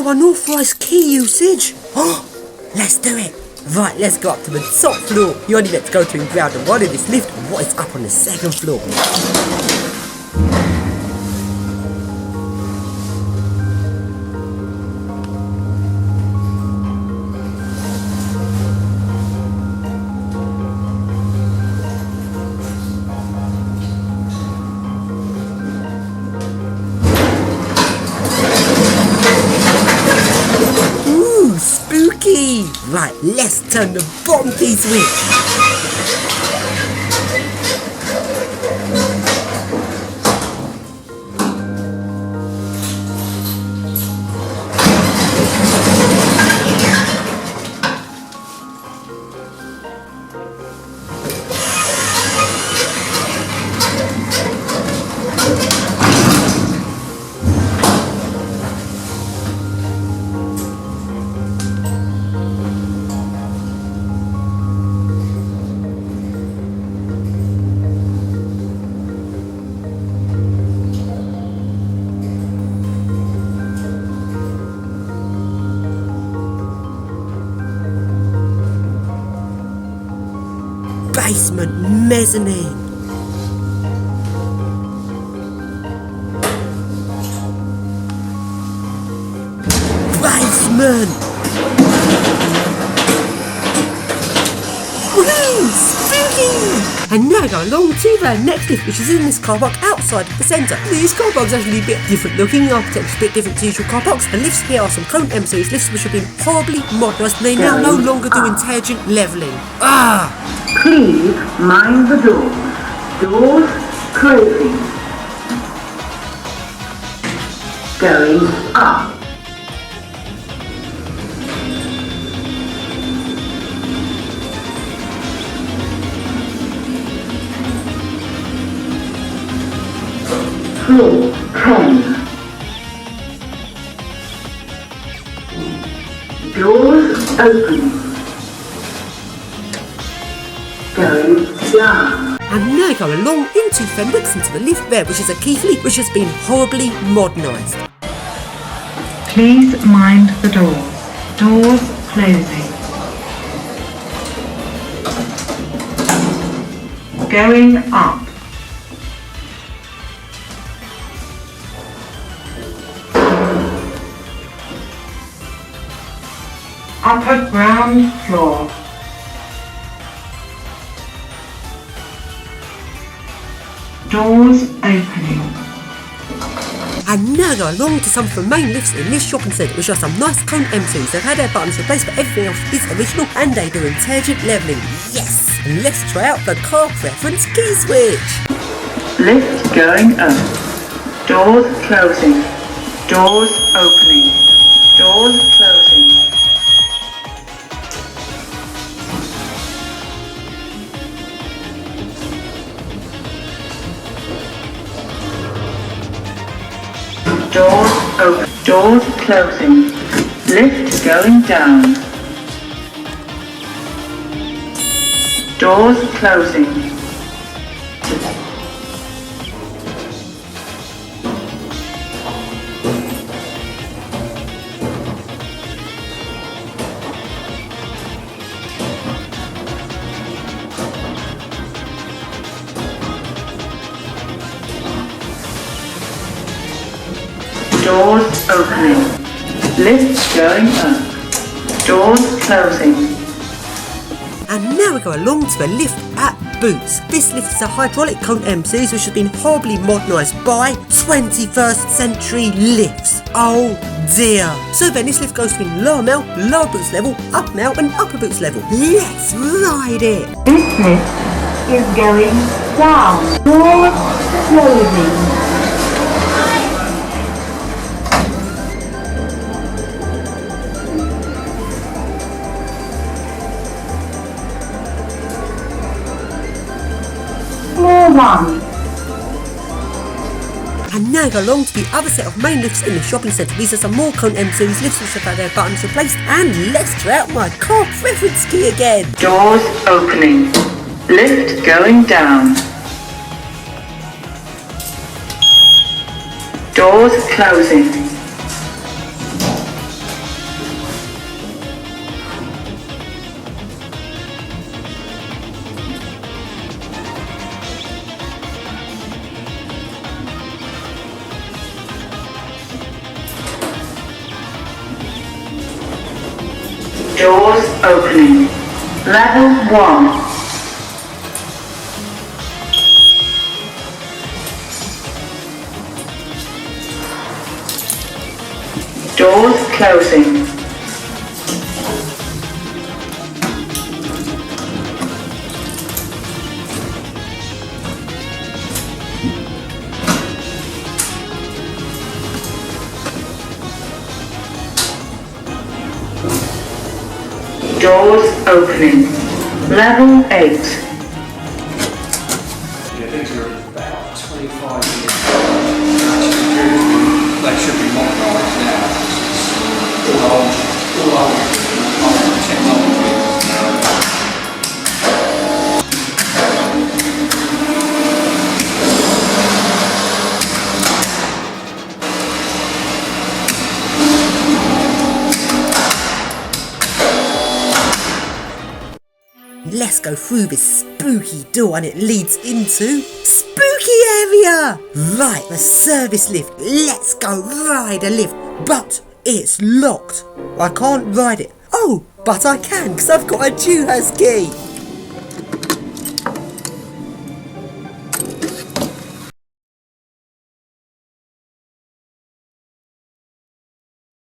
no unauthorised key usage. Oh, let's do it. Right, let's go up to the top floor. You only get to go to ground one in this lift, and what is up on the second floor? Spooky! Right, let's turn the bottom key switch. Basement mezzanine. Basement. Woohoo! Spooky! And now go along to the next lift, which is in this car park outside of the centre. These car parks are actually a bit different looking, the architecture's a bit different to usual car parks. The lifts here are some Cone M series lifts which have been horribly modernised and they now no longer do intelligent levelling. Please mind the doors. Doors closing. Going up. Floor 10. Doors opening. Going down. And now go along into Fenwicks into the lift there, which is a Keith lift which has been horribly modernised. Please mind the doors. Doors closing. Going up. Upper ground floor. Doors opening. And now go along to some of the main lifts in this shopping centre, which are some nice Cone M2s. They've had their buttons replaced, but everything else is original and they do intelligent levelling. Yes! And let's try out the car preference key switch. Lift going up. Doors closing. Doors opening. Doors closing. Doors open. Doors closing. Lift going down. Doors closing. Doors opening. Lift going up. Doors closing. And now we go along to the lift at Boots. This lift is a hydraulic Cone M series which has been horribly modernised by 21st century lifts. Oh dear. So then this lift goes between lower male, lower boots level, upper male and upper boots level. Let's ride it. This lift is going down. Doors closing. One. And now go along to the other set of main lifts in the shopping centre. These are some more Cone M series lifts which have had their buttons replaced. And let's try out my car preference key again. Doors opening. Lift going down. Doors closing. Doors opening. Level 1. Doors closing. Doors opening. Level 8. Yeah, these are about 25 years old. They should be modernised now. It's all old technology. Let's go through this spooky door and it leads into spooky area! Right, the service lift. Let's go ride a lift. But it's locked. I can't ride it. Oh, but I can because I've got a Tours key.